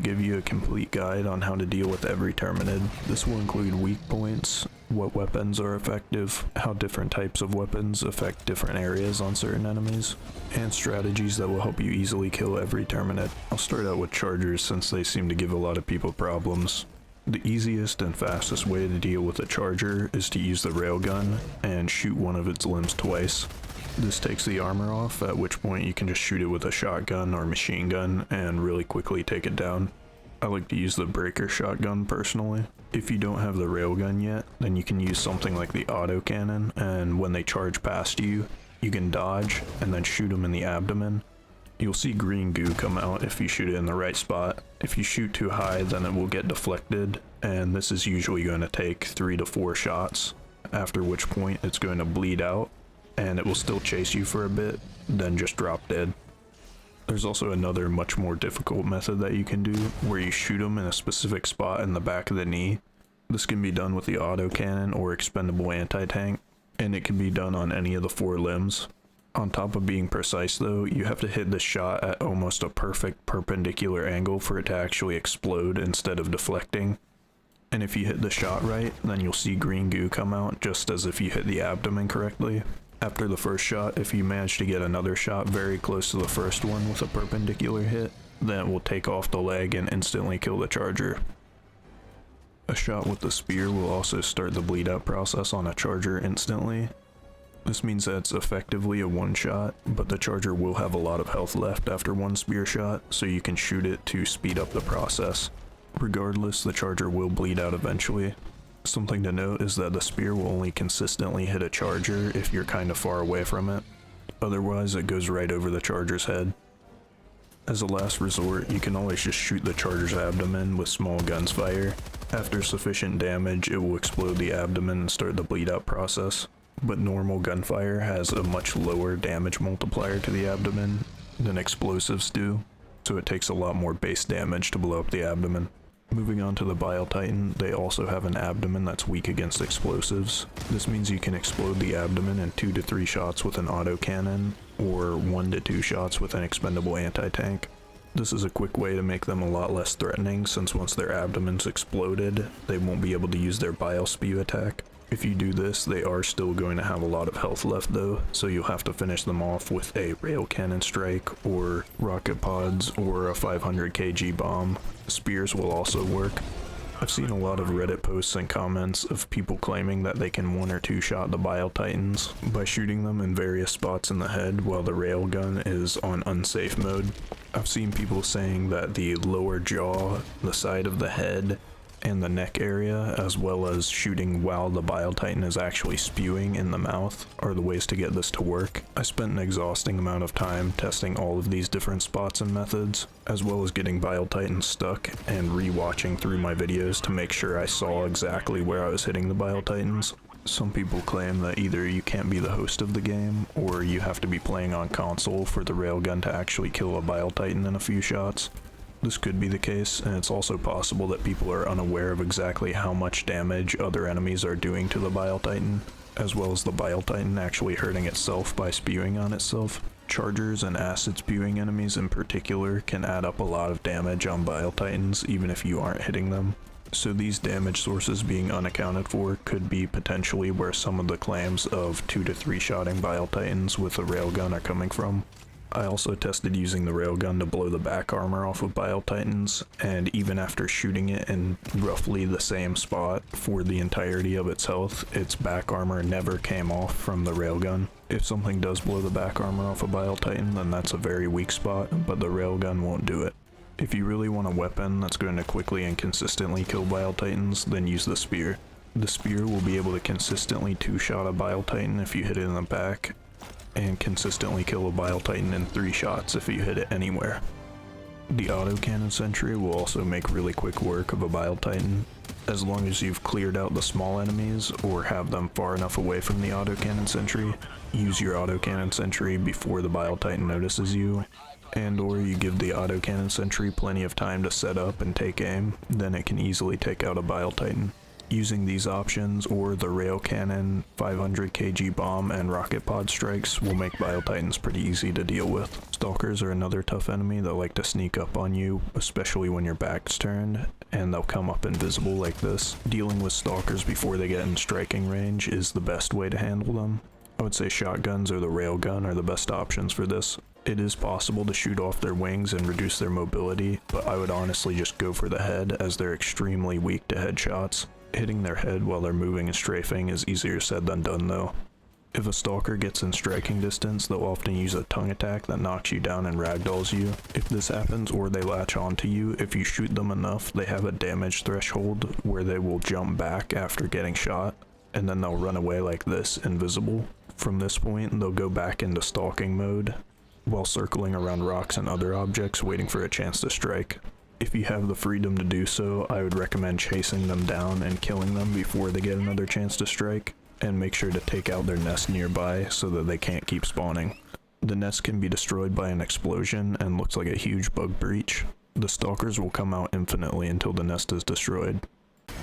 give you a complete guide on how to deal with every Terminid. This will include weak points, what weapons are effective, how different types of weapons affect different areas on certain enemies, and strategies that will help you easily kill every Terminid. I'll start out with chargers since they seem to give a lot of people problems. The easiest and fastest way to deal with a charger is to use the railgun and shoot one of its limbs twice. This takes the armor off, at which point you can just shoot it with a shotgun or machine gun and really quickly take it down. I like to use the breaker shotgun personally. If you don't have the railgun yet, then you can use something like the autocannon, and when they charge past you, you can dodge and then shoot them in the abdomen. You'll see green goo come out if you shoot it in the right spot. If you shoot too high, then it will get deflected, and this is usually going to take 3 to 4 shots, after which point it's going to bleed out, and it will still chase you for a bit, then just drop dead. There's also another much more difficult method that you can do, where you shoot them in a specific spot in the back of the knee. This can be done with the autocannon or expendable anti-tank, and it can be done on any of the 4 limbs. On top of being precise though, you have to hit the shot at almost a perfect perpendicular angle for it to actually explode instead of deflecting. And if you hit the shot right, then you'll see green goo come out just as if you hit the abdomen correctly. After the first shot, if you manage to get another shot very close to the first one with a perpendicular hit, then it will take off the leg and instantly kill the charger. A shot with the spear will also start the bleed out process on a charger instantly. This means that it's effectively a one shot, but the charger will have a lot of health left after one spear shot, so you can shoot it to speed up the process. Regardless, the charger will bleed out eventually. Something to note is that the spear will only consistently hit a charger if you're kind of far away from it. Otherwise, it goes right over the charger's head. As a last resort, you can always just shoot the charger's abdomen with small guns fire. After sufficient damage, it will explode the abdomen and start the bleed out process. But normal gunfire has a much lower damage multiplier to the abdomen than explosives do, so it takes a lot more base damage to blow up the abdomen. Moving on to the Bile Titan, they also have an abdomen that's weak against explosives. This means you can explode the abdomen in 2 to 3 shots with an autocannon, or 1 to 2 shots with an expendable anti-tank. This is a quick way to make them a lot less threatening, since once their abdomen's exploded, they won't be able to use their Bile Spew attack. If you do this, they are still going to have a lot of health left though, so you'll have to finish them off with a rail cannon strike, or rocket pods, or a 500 kg bomb. Spears will also work. I've seen a lot of Reddit posts and comments of people claiming that they can 1 or 2 shot the Bile Titans by shooting them in various spots in the head while the railgun is on unsafe mode. I've seen people saying that the lower jaw, the side of the head, and the neck area, as well as shooting while the Bile Titan is actually spewing in the mouth, are the ways to get this to work. I spent an exhausting amount of time testing all of these different spots and methods, as well as getting Bile Titans stuck and re-watching through my videos to make sure I saw exactly where I was hitting the Bile Titans. Some people claim that either you can't be the host of the game, or you have to be playing on console for the railgun to actually kill a Bile Titan in a few shots. This could be the case, and it's also possible that people are unaware of exactly how much damage other enemies are doing to the Bile Titan, as well as the Bile Titan actually hurting itself by spewing on itself. Chargers and acid spewing enemies in particular can add up a lot of damage on Bile Titans even if you aren't hitting them. So these damage sources being unaccounted for could be potentially where some of the claims of 2 to 3 shotting Bile Titans with a railgun are coming from. I also tested using the railgun to blow the back armor off of Bile Titans, and even after shooting it in roughly the same spot for the entirety of its health, its back armor never came off from the railgun. If something does blow the back armor off a Bile Titan, then that's a very weak spot, but the railgun won't do it. If you really want a weapon that's going to quickly and consistently kill Bile Titans, then use the spear. The spear will be able to consistently 2-shot a Bile Titan if you hit it in the back, and consistently kill a Bile Titan in 3 shots if you hit it anywhere. The autocannon sentry will also make really quick work of a Bile Titan, as long as you've cleared out the small enemies or have them far enough away from the autocannon sentry. Use your autocannon sentry before the Bile Titan notices you, and or you give the autocannon sentry plenty of time to set up and take aim, then it can easily take out a Bile Titan. Using these options or the rail cannon, 500 kg bomb, and rocket pod strikes will make Bile Titans pretty easy to deal with. Stalkers are another tough enemy that like to sneak up on you, especially when your back's turned, and they'll come up invisible like this. Dealing with Stalkers before they get in striking range is the best way to handle them. I would say shotguns or the railgun are the best options for this. It is possible to shoot off their wings and reduce their mobility, but I would honestly just go for the head as they're extremely weak to headshots. Hitting their head while they're moving and strafing is easier said than done though. If a stalker gets in striking distance, they'll often use a tongue attack that knocks you down and ragdolls you. If this happens or they latch onto you, if you shoot them enough, they have a damage threshold where they will jump back after getting shot, and then they'll run away like this, invisible. From this point, they'll go back into stalking mode, while circling around rocks and other objects waiting for a chance to strike. If you have the freedom to do so, I would recommend chasing them down and killing them before they get another chance to strike, and make sure to take out their nest nearby so that they can't keep spawning. The nest can be destroyed by an explosion and looks like a huge bug breach. The stalkers will come out infinitely until the nest is destroyed.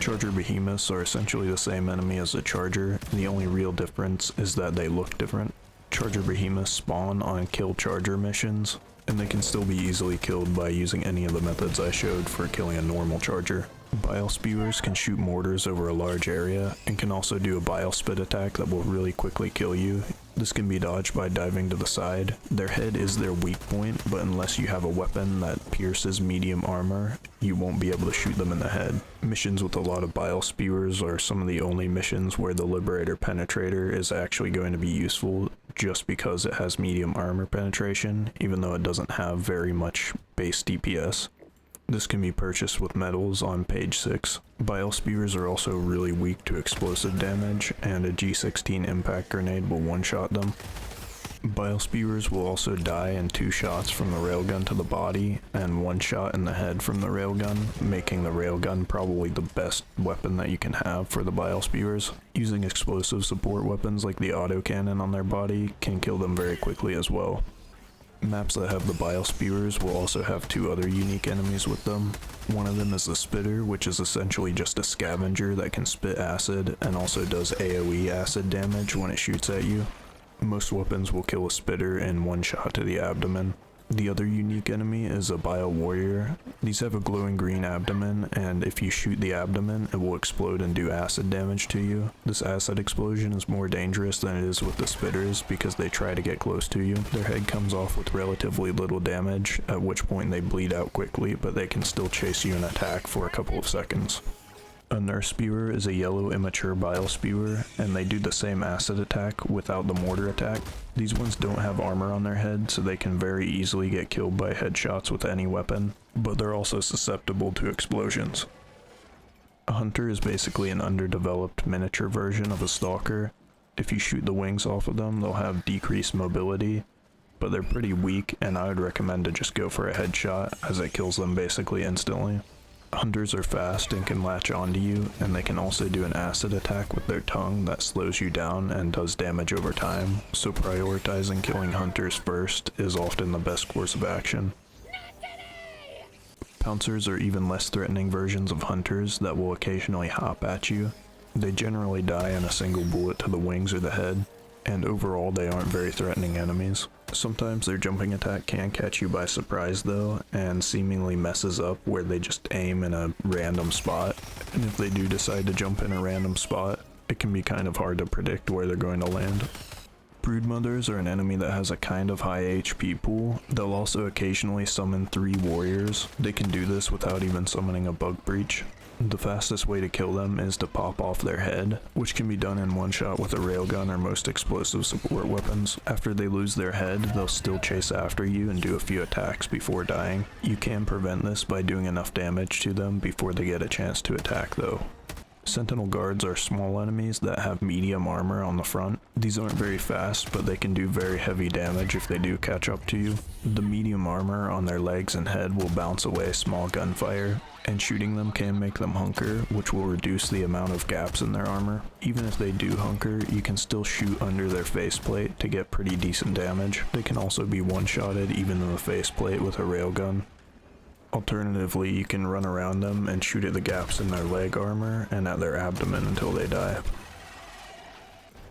Charger behemoths are essentially the same enemy as the charger, the only real difference is that they look different. Charger behemoths spawn on kill charger missions, and they can still be easily killed by using any of the methods I showed for killing a normal charger. Bile Spewers can shoot mortars over a large area, and can also do a bile spit attack that will really quickly kill you. This can be dodged by diving to the side. Their head is their weak point, but unless you have a weapon that pierces medium armor, you won't be able to shoot them in the head. Missions with a lot of Bile Spewers are some of the only missions where the Liberator Penetrator is actually going to be useful, just because it has medium armor penetration, even though it doesn't have very much base DPS. This can be purchased with medals on page 6. Bile Spewers are also really weak to explosive damage, and a G16 impact grenade will one-shot them. Bile Spewers will also die in 2 shots from the railgun to the body, and 1 shot in the head from the railgun, making the railgun probably the best weapon that you can have for the Bile Spewers. Using explosive support weapons like the autocannon on their body can kill them very quickly as well. Maps that have the Bile Spewers will also have 2 other unique enemies with them. One of them is the Spitter, which is essentially just a scavenger that can spit acid and also does AoE acid damage when it shoots at you. Most weapons will kill a Spitter in 1 shot to the abdomen. The other unique enemy is a Bile Warrior. These have a glowing green abdomen, and if you shoot the abdomen, it will explode and do acid damage to you. This acid explosion is more dangerous than it is with the Spitters because they try to get close to you. Their head comes off with relatively little damage, at which point they bleed out quickly, but they can still chase you and attack for a couple of seconds. A Nurse Spewer is a yellow immature Bile Spewer, and they do the same acid attack without the mortar attack. These ones don't have armor on their head, so they can very easily get killed by headshots with any weapon, but they're also susceptible to explosions. A Hunter is basically an underdeveloped miniature version of a Stalker. If you shoot the wings off of them, they'll have decreased mobility, but they're pretty weak, and I would recommend to just go for a headshot, as it kills them basically instantly. Hunters are fast and can latch onto you, and they can also do an acid attack with their tongue that slows you down and does damage over time, so prioritizing killing hunters first is often the best course of action. Pouncers are even less threatening versions of hunters that will occasionally hop at you. They generally die in a single bullet to the wings or the head, and overall they aren't very threatening enemies. Sometimes their jumping attack can catch you by surprise though, and seemingly messes up where they just aim in a random spot, and if they do decide to jump in a random spot, it can be kind of hard to predict where they're going to land. Broodmothers are an enemy that has a kind of high HP pool. They'll also occasionally summon 3 warriors. They can do this without even summoning a bug breach. The fastest way to kill them is to pop off their head, which can be done in 1 shot with a railgun or most explosive support weapons. After they lose their head, they'll still chase after you and do a few attacks before dying. You can prevent this by doing enough damage to them before they get a chance to attack though. Sentinel Guards are small enemies that have medium armor on the front. These aren't very fast, but they can do very heavy damage if they do catch up to you. The medium armor on their legs and head will bounce away small gunfire, and shooting them can make them hunker, which will reduce the amount of gaps in their armor. Even if they do hunker, you can still shoot under their faceplate to get pretty decent damage. They can also be one-shotted even in the faceplate with a railgun. Alternatively, you can run around them and shoot at the gaps in their leg armor and at their abdomen until they die.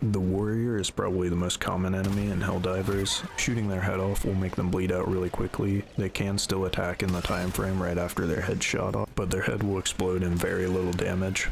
The Warrior is probably the most common enemy in Helldivers. Shooting their head off will make them bleed out really quickly. They can still attack in the time frame right after their head shot off, but their head will explode in very little damage.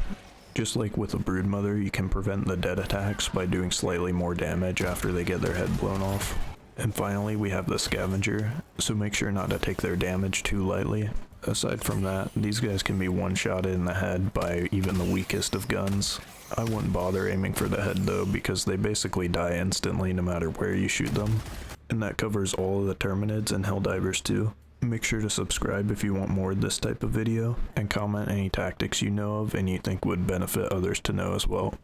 Just like with a Broodmother, you can prevent the dead attacks by doing slightly more damage after they get their head blown off. And finally, we have the Scavenger, so make sure not to take their damage too lightly. Aside from that, these guys can be one-shotted in the head by even the weakest of guns. I wouldn't bother aiming for the head though, because they basically die instantly no matter where you shoot them. And that covers all of the Terminids and Helldivers too. Make sure to subscribe if you want more of this type of video, and comment any tactics you know of and you think would benefit others to know as well.